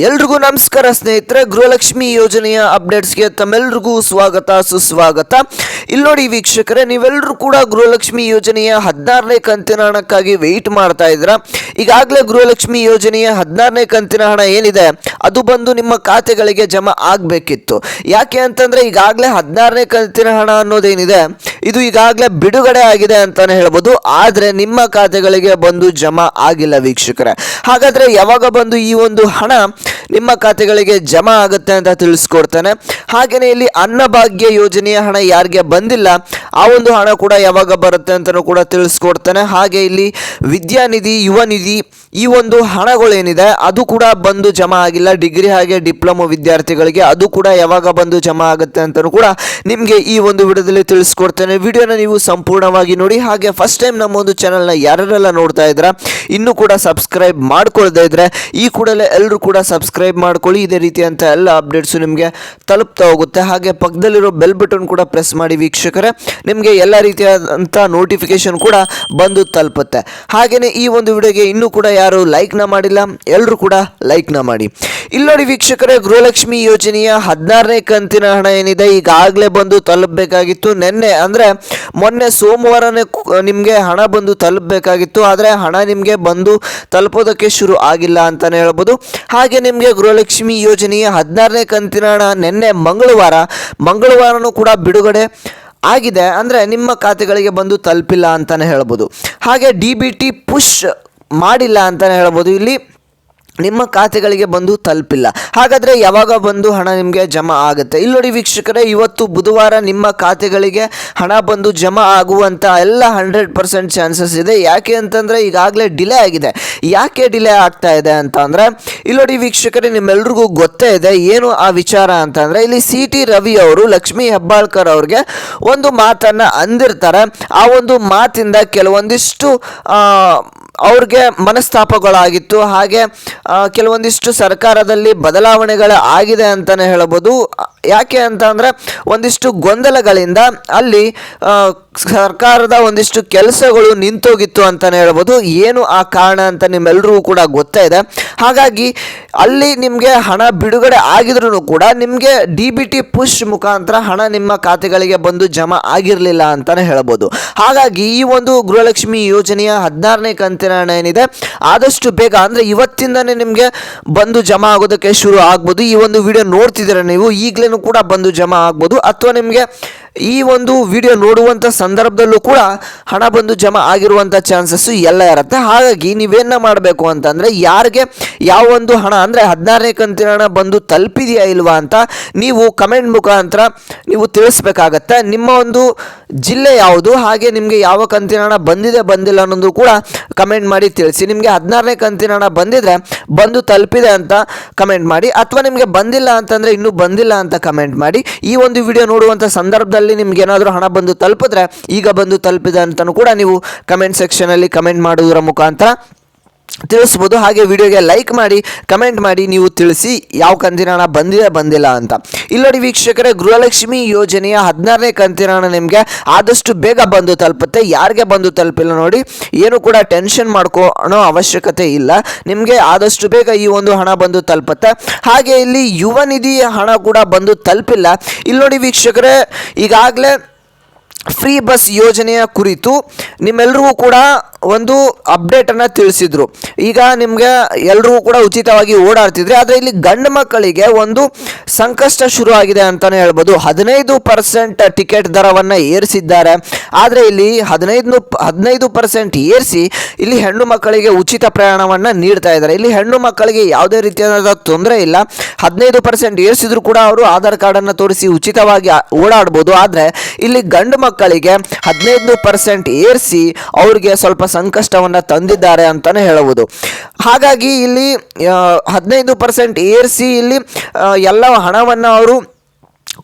ಎಲ್ರಿಗೂ ನಮಸ್ಕಾರ ಸ್ನೇಹಿತರೆ. ಗೃಹಲಕ್ಷ್ಮಿ ಯೋಜನೆಯ ಅಪ್ಡೇಟ್ಸ್ಗೆ ತಮ್ಮೆಲ್ರಿಗೂ ಸ್ವಾಗತ ಸುಸ್ವಾಗತ. ಇಲ್ಲಿ ನೋಡಿ ವೀಕ್ಷಕರೇ, ನೀವೆಲ್ಲರೂ ಕೂಡ ಗೃಹಲಕ್ಷ್ಮಿ ಯೋಜನೆಯ 16ನೇ ಕಂತಿನ ಹಣಕ್ಕಾಗಿ ವೆಯ್ಟ್ ಮಾಡ್ತಾ ಇದ್ದೀರಾ. ಈಗಾಗಲೇ ಗೃಹಲಕ್ಷ್ಮಿ ಯೋಜನೆಯ 16ನೇ ಕಂತಿನ ಹಣ ಏನಿದೆ ಅದು ಬಂದು ನಿಮ್ಮ ಖಾತೆಗಳಿಗೆ ಜಮಾ ಆಗಬೇಕಿತ್ತು. ಯಾಕೆ ಅಂತಂದರೆ ಈಗಾಗಲೇ 16ನೇ ಕಂತಿನ ಹಣ ಅನ್ನೋದೇನಿದೆ ಇದು ಈಗಾಗಲೇ ಬಿಡುಗಡೆ ಆಗಿದೆ ಅಂತಲೇ ಹೇಳ್ಬೋದು. ಆದರೆ ನಿಮ್ಮ ಖಾತೆಗಳಿಗೆ ಬಂದು ಜಮಾ ಆಗಿಲ್ಲ ವೀಕ್ಷಕರೇ. ಹಾಗಾದರೆ ಯಾವಾಗ ಬಂದು ಈ ಒಂದು ಹಣ ನಿಮ್ಮ ಖಾತೆಗಳಿಗೆ ಜಮಾ ಆಗುತ್ತೆ ಅಂತ ತಿಳಿಸ್ಕೊಡ್ತಾನೆ. ಹಾಗೆಯೇ ಇಲ್ಲಿ ಅನ್ನಭಾಗ್ಯ ಯೋಜನೆಯ ಹಣ ಯಾರಿಗೆ ಬಂದಿಲ್ಲ ಆ ಒಂದು ಹಣ ಕೂಡ ಯಾವಾಗ ಬರುತ್ತೆ ಅಂತಲೂ ಕೂಡ ತಿಳಿಸ್ಕೊಡ್ತಾನೆ. ಹಾಗೆ ಇಲ್ಲಿ ವಿದ್ಯಾನಿಧಿ, ಯುವ ನಿಧಿ ಈ ಒಂದು ಹಣಗಳೇನಿದೆ ಅದು ಕೂಡ ಬಂದು ಜಮಾ ಆಗಿಲ್ಲ. ಡಿಗ್ರಿ ಹಾಗೆ ಡಿಪ್ಲೊಮಾ ವಿದ್ಯಾರ್ಥಿಗಳಿಗೆ ಅದು ಕೂಡ ಯಾವಾಗ ಬಂದು ಜಮಾ ಆಗುತ್ತೆ ಅಂತಲೂ ಕೂಡ ನಿಮಗೆ ಈ ಒಂದು ವಿಡಿಯೋದಲ್ಲಿ ತಿಳಿಸ್ಕೊಡ್ತೇನೆ. ವಿಡಿಯೋನ ನೀವು ಸಂಪೂರ್ಣವಾಗಿ ನೋಡಿ. ಹಾಗೆ ಫಸ್ಟ್ ಟೈಮ್ ನಮ್ಮ ಒಂದು ಚಾನಲ್ನ ಯಾರೆಲ್ಲ ನೋಡ್ತಾ ಇದ್ದೀರಾ ಇನ್ನೂ ಕೂಡ ಸಬ್ಸ್ಕ್ರೈಬ್ ಮಾಡ್ಕೊಳ್ತಾ ಇದ್ರೆ ಈ ಕೂಡಲೇ ಎಲ್ಲರೂ ಕೂಡ ಸಬ್ಸ್ಕ್ರೈಬ್ ಮಾಡ್ಕೊಳ್ಳಿ. ಇದೇ ರೀತಿಯಂಥ ಎಲ್ಲ ಅಪ್ಡೇಟ್ಸು ನಿಮಗೆ ತಲುಪ್ತಾ ಹೋಗುತ್ತೆ. ಹಾಗೆ ಪಕ್ಕದಲ್ಲಿರೋ ಬೆಲ್ ಬಟನ್ ಕೂಡ ಪ್ರೆಸ್ ಮಾಡಿ ವೀಕ್ಷಕರೇ, ನಿಮಗೆ ಎಲ್ಲ ರೀತಿಯಾದಂಥ ನೋಟಿಫಿಕೇಶನ್ ಕೂಡ ಬಂದು ತಲುಪುತ್ತೆ. ಹಾಗೆಯೇ ಈ ಒಂದು ವಿಡಿಯೋಗೆ ಇನ್ನೂ ಕೂಡ ಯಾರು ಲೈಕ್ನ ಮಾಡಿಲ್ಲ ಎಲ್ಲರೂ ಕೂಡ ಲೈಕ್ನ ಮಾಡಿ. ಇಲ್ಲಿ ನೋಡಿ ವೀಕ್ಷಕರೇ, ಗೃಹಲಕ್ಷ್ಮಿ ಯೋಜನೆಯ 16ನೇ ಕಂತಿನ ಹಣ ಏನಿದೆ ಈಗಾಗಲೇ ಬಂದು ತಲುಪಬೇಕಾಗಿತ್ತು. ನಿನ್ನೆ ಅಂದರೆ ಮೊನ್ನೆ ಸೋಮವಾರನೇ ನಿಮಗೆ ಹಣ ಬಂದು ತಲುಪಬೇಕಾಗಿತ್ತು. ಆದರೆ ಹಣ ನಿಮಗೆ ಬಂದು ತಲುಪೋದಕ್ಕೆ ಶುರು ಆಗಿಲ್ಲ ಅಂತಲೇ ಹೇಳ್ಬೋದು. ಹಾಗೆ ನಿಮಗೆ ಗೃಹಲಕ್ಷ್ಮಿ ಯೋಜನೆಯ 16ನೇ ಕಂತಿನ ಹಣ ನಿನ್ನೆ ಮಂಗಳವಾರನೂ ಕೂಡ ಬಿಡುಗಡೆ ಆಗಿದೆ. ಅಂದರೆ ನಿಮ್ಮ ಖಾತೆಗಳಿಗೆ ಬಂದು ತಲುಪಿಲ್ಲ ಅಂತಲೇ ಹೇಳ್ಬೋದು. ಹಾಗೆ DBT ಪುಷ್ ಮಾಡಿಲ್ಲ ಅಂತಲೇ ಹೇಳ್ಬೋದು. ಇಲ್ಲಿ ನಿಮ್ಮ ಖಾತೆಗಳಿಗೆ ಬಂದು ತಲುಪಿಲ್ಲ. ಹಾಗಾದರೆ ಯಾವಾಗ ಬಂದು ಹಣ ನಿಮಗೆ ಜಮಾ ಆಗುತ್ತೆ? ಇಲ್ಲಿ ನೋಡಿ ವೀಕ್ಷಕರೇ, ಇವತ್ತು ಬುಧವಾರ ನಿಮ್ಮ ಖಾತೆಗಳಿಗೆ ಹಣ ಬಂದು ಜಮಾ ಆಗುವಂಥ ಎಲ್ಲ 100% ಚಾನ್ಸಸ್ ಇದೆ. ಯಾಕೆ ಅಂತಂದರೆ ಈಗಾಗಲೇ ಡಿಲೇ ಆಗಿದೆ. ಯಾಕೆ ಡಿಲೇ ಆಗ್ತಾ ಇದೆ ಅಂತ ಅಂದರೆ ಇಲ್ಲಿ ನೋಡಿ ವೀಕ್ಷಕರೇ, ನಿಮ್ಮೆಲ್ರಿಗೂ ಗೊತ್ತೇ ಇದೆ ಏನು ಆ ವಿಚಾರ ಅಂತಂದರೆ ಇಲ್ಲಿ CT ರವಿ ಅವರು ಲಕ್ಷ್ಮೀ ಹೆಬ್ಬಾಳ್ಕರ್ ಅವ್ರಿಗೆ ಒಂದು ಮಾತನ್ನು ಅಂದಿರ್ತಾರೆ. ಆ ಒಂದು ಮಾತಿಂದ ಕೆಲವೊಂದಿಷ್ಟು ಅವ್ರಿಗೆ ಮನಸ್ತಾಪಗಳಾಗಿತ್ತು. ಹಾಗೆ ಕೆಲವೊಂದಿಷ್ಟು ಸರ್ಕಾರದಲ್ಲಿ ಬದಲಾವಣೆಗಳು ಆಗಿದೆ ಅಂತಲೇ ಹೇಳ್ಬೋದು. ಯಾಕೆ ಅಂತ ಅಂದರೆ ಒಂದಿಷ್ಟು ಗೊಂದಲಗಳಿಂದ ಅಲ್ಲಿ ಸರ್ಕಾರದ ಒಂದಿಷ್ಟು ಕೆಲಸಗಳು ನಿಂತೋಗಿತ್ತು ಅಂತಲೇ ಹೇಳ್ಬೋದು. ಏನು ಆ ಕಾರಣ ಅಂತ ನಿಮ್ಮೆಲ್ಲರಿಗೂ ಕೂಡ ಗೊತ್ತೇ ಇದೆ. ಹಾಗಾಗಿ ಅಲ್ಲಿ ನಿಮಗೆ ಹಣ ಬಿಡುಗಡೆ ಆಗಿದ್ರೂ ಕೂಡ ನಿಮಗೆ DBT ಪುಷ್ ಮುಖಾಂತರ ಹಣ ನಿಮ್ಮ ಖಾತೆಗಳಿಗೆ ಬಂದು ಜಮಾ ಆಗಿರಲಿಲ್ಲ ಅಂತಲೇ ಹೇಳ್ಬೋದು. ಹಾಗಾಗಿ ಈ ಒಂದು ಗೃಹಲಕ್ಷ್ಮಿ ಯೋಜನೆಯ 16ನೇ ಕಂತಿನ ಹಣ ಏನಿದೆ ಆದಷ್ಟು ಬೇಗ ಅಂದರೆ ಇವತ್ತಿಂದನೇ ನಿಮಗೆ ಬಂದು ಜಮಾ ಆಗೋದಕ್ಕೆ ಶುರು ಆಗ್ಬೋದು. ಈ ಒಂದು ವಿಡಿಯೋ ನೋಡ್ತಿದ್ದೀರ ನೀವು ಈಗಲೇ ಕೂಡ ಬಂದು ಜಮಾ ಆಗ್ಬೋದು, ಅಥವಾ ನಿಮಗೆ ಈ ಒಂದು ವಿಡಿಯೋ ನೋಡುವಂಥ ಸಂದರ್ಭದಲ್ಲೂ ಕೂಡ ಹಣ ಬಂದು ಜಮಾ ಆಗಿರುವಂಥ ಚಾನ್ಸಸ್ಸು ಎಲ್ಲ ಇರುತ್ತೆ. ಹಾಗಾಗಿ ನೀವೇನು ಮಾಡಬೇಕು ಅಂತಂದರೆ ಯಾರಿಗೆ ಯಾವ ಒಂದು ಹಣ ಅಂದರೆ 16ನೇ ಕಂತಿನ ಹಣ ಬಂದು ತಲುಪಿದೆಯಾ ಇಲ್ವಾ ಅಂತ ನೀವು ಕಮೆಂಟ್ ಮುಖಾಂತರ ನೀವು ತಿಳಿಸ್ಬೇಕಾಗತ್ತೆ. ನಿಮ್ಮ ಒಂದು ಜಿಲ್ಲೆ ಯಾವುದು, ಹಾಗೆ ನಿಮಗೆ ಯಾವ ಕಂತಿನ ಹಣ ಬಂದಿಲ್ಲ ಅನ್ನೋದು ಕೂಡ ಕಮೆಂಟ್ ಮಾಡಿ ತಿಳಿಸಿ. ನಿಮಗೆ 16ನೇ ಕಂತಿನ ಹಣ ಬಂದಿದ್ರೆ ಬಂದು ತಲುಪಿದೆ ಅಂತ ಕಮೆಂಟ್ ಮಾಡಿ, ಅಥವಾ ನಿಮಗೆ ಬಂದಿಲ್ಲ ಅಂತಂದರೆ ಇನ್ನೂ ಬಂದಿಲ್ಲ ಅಂತ ಕಮೆಂಟ್ ಮಾಡಿ. ಈ ಒಂದು ವಿಡಿಯೋ ನೋಡುವಂಥ ಸಂದರ್ಭದಲ್ಲಿ ನಿಮ್ಗೆ ಏನಾದರೂ ಹಣ ಬಂದು ತಲುಪಿದ್ರೆ ಈಗ ಬಂದು ತಲುಪಿದೆ ಅಂತಲೂ ಕೂಡ ನೀವು ಕಮೆಂಟ್ ಸೆಕ್ಷನಲ್ಲಿ ಕಮೆಂಟ್ ಮಾಡುವುದರ ಮುಖಾಂತರ ತಿಳಿಸ್ಬೋದು. ಹಾಗೆ ವಿಡಿಯೋಗೆ ಲೈಕ್ ಮಾಡಿ, ಕಮೆಂಟ್ ಮಾಡಿ, ನೀವು ತಿಳಿಸಿ ಯಾವ ಕಂತಿನ ಹಣ ಬಂದಿಲ್ಲ ಅಂತ. ಇಲ್ಲಿ ನೋಡಿ ವೀಕ್ಷಕರೇ, ಗೃಹಲಕ್ಷ್ಮಿ ಯೋಜನೆಯ 16ನೇ ಕಂತಿನ ಹಣ ನಿಮಗೆ ಆದಷ್ಟು ಬೇಗ ಬಂದು ತಲುಪುತ್ತೆ. ಯಾರಿಗೆ ಬಂದು ತಲುಪಿಲ್ಲ ನೋಡಿ ಏನು ಕೂಡ ಟೆನ್ಷನ್ ಮಾಡ್ಕೊಳ್ಳೋ ಅವಶ್ಯಕತೆ ಇಲ್ಲ. ನಿಮಗೆ ಆದಷ್ಟು ಬೇಗ ಈ ಒಂದು ಹಣ ಬಂದು ತಲುಪುತ್ತೆ. ಹಾಗೆ ಇಲ್ಲಿ ಯುವ ನಿಧಿ ಹಣ ಕೂಡ ಬಂದು ತಲುಪಿಲ್ಲ. ಇಲ್ಲಿ ನೋಡಿ ವೀಕ್ಷಕರೇ, ಈಗಾಗಲೇ ಫ್ರೀ ಬಸ್ ಯೋಜನೆಯ ಕುರಿತು ನಿಮ್ಮೆಲ್ರಿಗೂ ಕೂಡ ಒಂದು ಅಪ್ಡೇಟನ್ನು ತಿಳಿಸಿದರು. ಈಗ ನಿಮಗೆ ಎಲ್ರಿಗೂ ಕೂಡ ಉಚಿತವಾಗಿ ಓಡಾಡ್ತಿದ್ರೆ, ಆದರೆ ಇಲ್ಲಿ ಗಂಡು ಮಕ್ಕಳಿಗೆ ಒಂದು ಸಂಕಷ್ಟ ಶುರು ಆಗಿದೆ ಅಂತಲೇ ಹೇಳ್ಬೋದು. 15% ಟಿಕೆಟ್ ದರವನ್ನು ಏರಿಸಿದ್ದಾರೆ. ಆದರೆ ಇಲ್ಲಿ 15% ಏರಿಸಿ ಇಲ್ಲಿ ಹೆಣ್ಣು ಮಕ್ಕಳಿಗೆ ಉಚಿತ ಪ್ರಯಾಣವನ್ನು ನೀಡ್ತಾ ಇದ್ದಾರೆ. ಇಲ್ಲಿ ಹೆಣ್ಣು ಮಕ್ಕಳಿಗೆ ಯಾವುದೇ ರೀತಿಯಾದ ತೊಂದರೆ ಇಲ್ಲ. 15% ಏರಿಸಿದ್ರು ಕೂಡ ಅವರು ಆಧಾರ್ ಕಾರ್ಡನ್ನು ತೋರಿಸಿ ಉಚಿತವಾಗಿ ಓಡಾಡ್ಬೋದು. ಆದರೆ ಇಲ್ಲಿ ಗಂಡು ಮಕ್ಕಳಿಗೆ 15% ಏರಿಸಿ ಅವರಿಗೆ ಸ್ವಲ್ಪ ಸಂಕಷ್ಟವನ್ನು ತಂದಿದ್ದಾರೆ ಅಂತಲೇ ಹೇಳಬಹುದು. ಹಾಗಾಗಿ ಇಲ್ಲಿ 15% ಏರಿಸಿ ಇಲ್ಲಿ ಎಲ್ಲ ಹಣವನ್ನು ಅವರು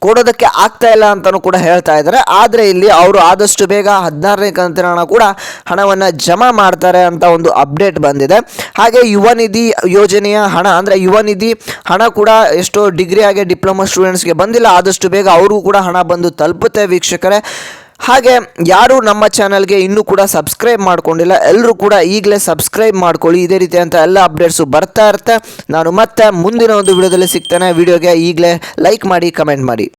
ಕೊಡೋದಕ್ಕೆ ಆಗ್ತಾ ಇಲ್ಲ ಅಂತಲೂ ಕೂಡ ಹೇಳ್ತಾ ಇದ್ದಾರೆ. ಆದರೆ ಇಲ್ಲಿ ಅವರು ಆದಷ್ಟು ಬೇಗ 16ನೇ ಕಂತಿನ ಹಣ ಕೂಡ ಹಣವನ್ನು ಜಮಾ ಮಾಡ್ತಾರೆ ಅಂತ ಒಂದು ಅಪ್ಡೇಟ್ ಬಂದಿದೆ. ಹಾಗೆ ಯುವ ನಿಧಿ ಯೋಜನೆಯ ಹಣ ಅಂದರೆ ಯುವ ನಿಧಿ ಹಣ ಕೂಡ ಎಷ್ಟೋ ಡಿಗ್ರಿ ಹಾಗೆ ಡಿಪ್ಲೊಮಾ ಸ್ಟೂಡೆಂಟ್ಸ್ಗೆ ಬಂದಿಲ್ಲ. ಆದಷ್ಟು ಬೇಗ ಅವ್ರಿಗೂ ಕೂಡ ಹಣ ಬಂದು ತಲುಪುತ್ತೆ ವೀಕ್ಷಕರೇ. ಹಾಗೆ ಯಾರು ನಮ್ಮ ಚಾನಲ್ಗೆ ಇನ್ನೂ ಕೂಡ ಸಬ್ಸ್ಕ್ರೈಬ್ ಮಾಡ್ಕೊಂಡಿಲ್ಲ ಎಲ್ಲರೂ ಕೂಡ ಈಗಲೇ ಸಬ್ಸ್ಕ್ರೈಬ್ ಮಾಡ್ಕೊಳ್ಳಿ. ಇದೇ ರೀತಿಯಂಥ ಎಲ್ಲ ಅಪ್ಡೇಟ್ಸು ಬರ್ತಾ ಇರುತ್ತೆ. ನಾನು ಮತ್ತೆ ಮುಂದಿನ ಒಂದು ವಿಡಿಯೋದಲ್ಲಿ ಸಿಗ್ತೇನೆ. ವಿಡಿಯೋಗೆ ಈಗಲೇ ಲೈಕ್ ಮಾಡಿ, ಕಮೆಂಟ್ ಮಾಡಿ.